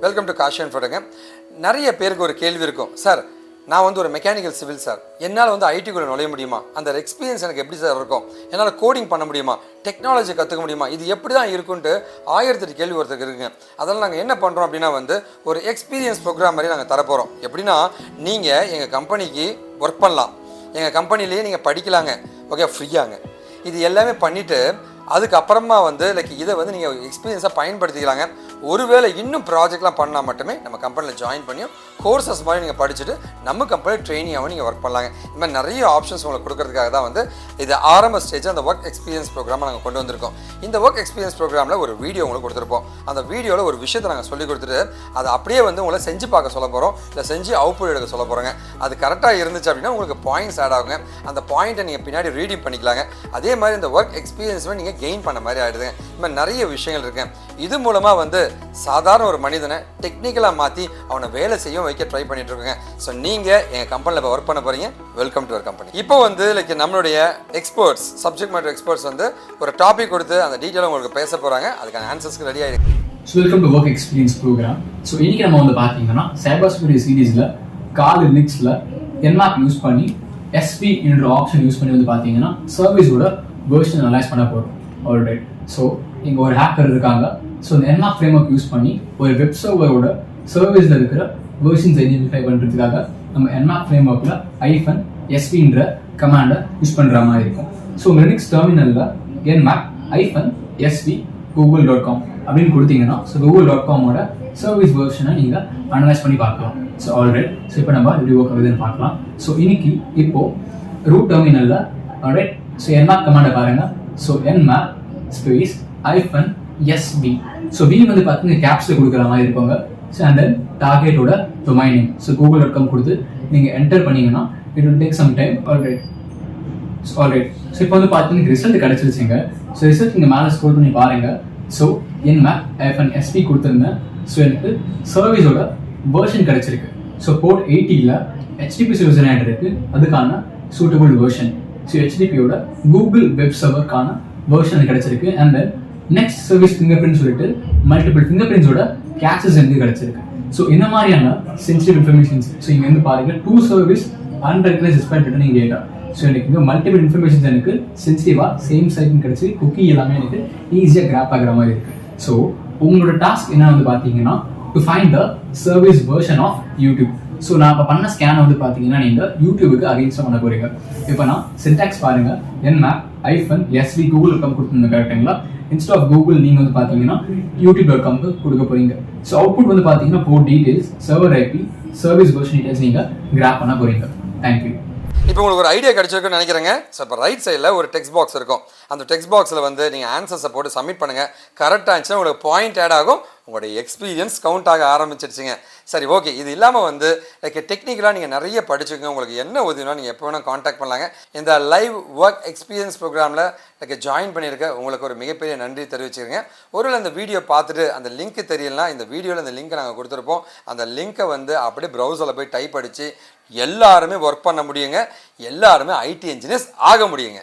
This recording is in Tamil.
வெல்கம் டு காஷி அண்ட் ஃபோட்டோங்க. நிறைய பேருக்கு ஒரு கேள்வி இருக்கும், சார் நான் வந்து ஒரு மெக்கானிக்கல் சிவில் சார், என்னால் வந்து ஐடிக்குள்ளே நுழைய முடியுமா, அந்த எக்ஸ்பீரியன்ஸ் எனக்கு எப்படி சார் இருக்கும், என்னால் கோடிங் பண்ண முடியுமா, டெக்னாலஜி கற்றுக்க முடியுமா, இது எப்படி தான் இருக்குன்ட்டு 1008 கேள்வி ஒருத்தருக்கு இருக்குங்க. அதெல்லாம் நாங்கள் என்ன பண்ணுறோம் அப்படின்னா வந்து ஒரு எக்ஸ்பீரியன்ஸ் ப்ரோக்ராம் மாதிரி நாங்கள் தரப்போகிறோம். எப்படின்னா நீங்கள் எங்கள் கம்பெனிக்கு ஒர்க் பண்ணலாம், எங்கள் கம்பெனிலேயே நீங்கள் படிக்கலாங்க, ஓகே, ஃப்ரீயாங்க. இது எல்லாமே பண்ணிவிட்டு அதுக்கப்புறமா வந்து இதை வந்து நீங்கள் எக்ஸ்பீரியன்ஸாக பயன்படுத்திக்கலாங்க. ஒருவேளை இன்னும் ப்ராஜெக்ட்லாம் பண்ணால் மட்டுமே நம்ம கம்பெனியில் ஜாயின் பண்ணியும் கோர்சஸ் மாதிரி நீங்கள் படிச்சுட்டு நம்ம கம்பெனியில் ட்ரெயினியாகவும் நீங்கள் ஒர்க் பண்ணலாங்க. இந்த மாதிரி நிறைய ஆப்ஷன்ஸ் உங்களுக்கு கொடுக்கறதுக்காக தான் வந்து இது ஆரம்ப ஸ்டேஜ் அந்த ஒர்க் எக்ஸ்பீரியன்ஸ் ப்ரோக்ராமை நாங்கள் கொண்டு வந்திருக்கோம். இந்த ஒர்க் எக்ஸ்பீரியன்ஸ் ப்ரோக்ராமில் ஒரு வீடியோ உங்களுக்கு கொடுத்துருப்போம். அந்த வீடியோவில் ஒரு விஷயத்தை நாங்கள் சொல்லி கொடுத்துட்டு அதை அப்படியே வந்து உங்களை செஞ்சு பார்க்க சொல்ல போகிறோம், இல்லை செஞ்சு அவுட்புட் எடுக்க சொல்ல போகிறோங்க. அது கரெக்டாக இருந்துச்சு அப்படின்னா உங்களுக்கு பாயிண்ட்ஸ் ஆட் ஆகுங்க. அந்த பாயிண்ட்டை நீங்கள் பின்னாடி ரீடிங் பண்ணிக்கலாங்க. அதே மாதிரி இந்த ஒர்க் எக்ஸ்பீரியன்ஸுமே நீங்கள் கெயின் பண்ண மாதிரி ஆகிடுதுங்க. இந்த மாதிரி நிறைய விஷயங்கள் இருக்குங்க. இது மூலமாக வந்து சாதாரண ஒரு மனிதனை டெக்னிக்கலாக மாற்றி அவனை வேலை செய்ய வைக்க ட்ரை பண்ணிட்டு இருக்கோங்க. ஸோ நீங்கள் எங்கள் கம்பெனியில் இப்போ ஒர்க் பண்ண போகிறீங்க, வெல்கம் டு அவர் கம்பெனி. இப்போ வந்து நம்மளுடைய எக்ஸ்பர்ட்ஸ், சப்ஜெக்ட் மேட்டர் எக்ஸ்பர்ட்ஸ் வந்து ஒரு டாபிக் கொடுத்து அந்த டீட்டெயிலாக உங்களுக்கு பேச போகிறாங்க. அதுக்கான ஆன்சர்ஸ்க்கு ரெடி ஆகிருக்கு. So welcome to work experience program. So இன்றைக்கி நம்ம வந்து பார்த்தீங்கன்னா சைபர் செக்யூரிட்டி சீரீஸில் கால் லினக்ஸில் என்மாப் யூஸ் பண்ணி எஸ்பி என்ற ஆப்ஷன் யூஸ் பண்ணி வந்து பார்த்தீங்கன்னா சர்வீஸோட வெர்ஷன் அனலைஸ் பண்ண போகிறோம். ஆல்ரைட், ஸோ இங்கே ஒரு ஹேக்கர் இருக்காங்க. ஸோ இந்த என்மாப் ஃப்ரேம் ஒர்க் யூஸ் பண்ணி ஒரு வெப் சர்வரோட சர்வீஸில் இருக்கிற வெர்ஷன்ஸ் ஐடென்டிஃபை பண்ணுறதுக்காக நம்ம என்மாப் ஃப்ரேம் ஒர்க்கில் -svன்ற கமாண்டை யூஸ் பண்ணுற மாதிரி இருக்கும். ஸோ லினக்ஸ் டெர்மினலில் என்மாப் -sv google.com அப்படின்னு கொடுத்தீங்கன்னா ஸோ google.com-ஓட சர்வீஸ் வெர்ஷனை நீங்கள் அனலைஸ் பண்ணி பார்க்கலாம். ஸோ ஆல்ரைட், ஸோ இப்போ நம்ம எப்படி ஒர்க் ஆகுதுன்னு பார்க்கலாம். ஸோ இன்னைக்கு இப்போது ரூட் டெர்மினலில் ஆல்ரைட், ஸோ என்மாப் கமாண்டை பாருங்கள். So nmap space -sv. So v வந்து பார்த்தீங்கன்னா கேப்ஸில் கொடுக்குற மாதிரி இருப்பாங்க. ஸோ அண்ட் தென் டார்கெட்டோட டொமைன் நேம் ஸோ google.com கொடுத்து நீங்கள் என்டர் பண்ணிங்கன்னா it will take some time. Alright, so இப்போ வந்து பார்த்தீங்கன்னா ரிசல்ட் கிடச்சிருச்சுங்க. ஸோ ரிசல்ட் நீங்கள் மேலே ஸ்க்ரோல் பண்ணி பாருங்கள். ஸோ என்மாப் -sv கொடுத்துருந்தேன். ஸோ எனக்கு சர்வீஸோட வெர்ஷன் கிடச்சிருக்கு. ஸோ போர்ட் 80ல் HTTP சர்வீஸ் இருக்குது, அதுக்கான சூட்டபிள் வெர்ஷன். ஸோ HTTPயோட கூகுள் வெப் சர்வருக்கான வெர்ஷன் கிடச்சிருக்கு. And then next service fingerprint சொல்லிட்டு மல்டிபிள் ஃபிங்கர் பிரிண்ட்ஸோட கேச்சஸ் எனக்கு கிடச்சிருக்கு. ஸோ இந்த மாதிரியான சென்சிட்டிவ் இன்ஃபர்மேஷன்ஸ். ஸோ இங்கே வந்து பாருங்க, 2 service unrecognised despite returning data. So எனக்கு இங்கே மல்டிபிள் இன்ஃபர்மேஷன்ஸ் எனக்கு சென்சிட்டிவாக சேம் சைட்னு கிடச்சி குக்கி எல்லாமே எனக்கு ஈஸியாக கிராப் ஆகிற மாதிரி இருக்குது. ஸோ உங்களோட டாஸ்க் என்ன வந்து பார்த்தீங்கன்னா to find the service version of YouTube. So நான் இப்போ பண்ண ஸ்கேன் வந்து பார்த்தீங்கன்னா நீங்கள் யூடியூபுக்கு அகைன்ஸ்டாக பண்ண போறீங்க. இப்போ நான் சின்டாக்ஸ் பாருங்க, என்மாப் -sv google.com கொடுத்துருந்தேன் கரெக்டுங்களா. இன்ஸ்ட் ஆஃப் கூகுள் நீங்கள் வந்து பார்த்தீங்கன்னா youtube.com கொடுக்க போறீங்க. ஸோ அவுட்புட் வந்து பார்த்தீங்கன்னா port details, server IP, service version details நீங்கள் கிராப் பண்ண போறீங்க. தேங்க்யூ. இப்போ உங்களுக்கு ஒரு ஐடியா கிடைச்சிருக்குன்னு நினைக்கிறேங்க. ஸோ இப்போ ரைட் சைடில் ஒரு டெக்ஸ்ட் பாக்ஸ் இருக்கும். அந்த டெக்ஸ்ட் பாக்ஸில் வந்து நீங்கள் ஆன்சர்ஸை போட்டு சப்மிட் பண்ணுங்கள். கரெக்டாக இருந்துச்சுன்னா உங்களுக்கு பாயிண்ட் ஆட் ஆகும், உங்களுடைய எக்ஸ்பீரியன்ஸ் கவுண்ட் ஆக ஆரம்பிச்சிருச்சுங்க. சரி, ஓகே. இது இல்லாமல் வந்து டெக்னிக்கலாக நீங்கள் நிறைய படிச்சுக்கோங்க. உங்களுக்கு என்ன உதவினா நீங்கள் எப்போ வேணால் காண்டாக்ட் பண்ணலாங்க. இந்த லைவ் ஒர்க் எக்ஸ்பீரியன்ஸ் ப்ரோக்ராமில் ஜாயின் பண்ணியிருக்க உங்களுக்கு ஒரு மிகப்பெரிய நன்றி தெரிவிச்சுருங்க. ஒருவேளை இந்த வீடியோ பார்த்துட்டு அந்த லிங்க் தெரியலனா இந்த வீடியோவில் அந்த லிங்க்கை நாங்கள் கொடுத்துருப்போம். அந்த லிங்க்கை வந்து அப்படியே ப்ரௌசரில் போய் டைப் அடித்து எல்லாருமே ஒர்க் பண்ண முடியுங்க. எல்லாருமே ஐடி இன்ஜினியர்ஸ் ஆக முடியுங்க.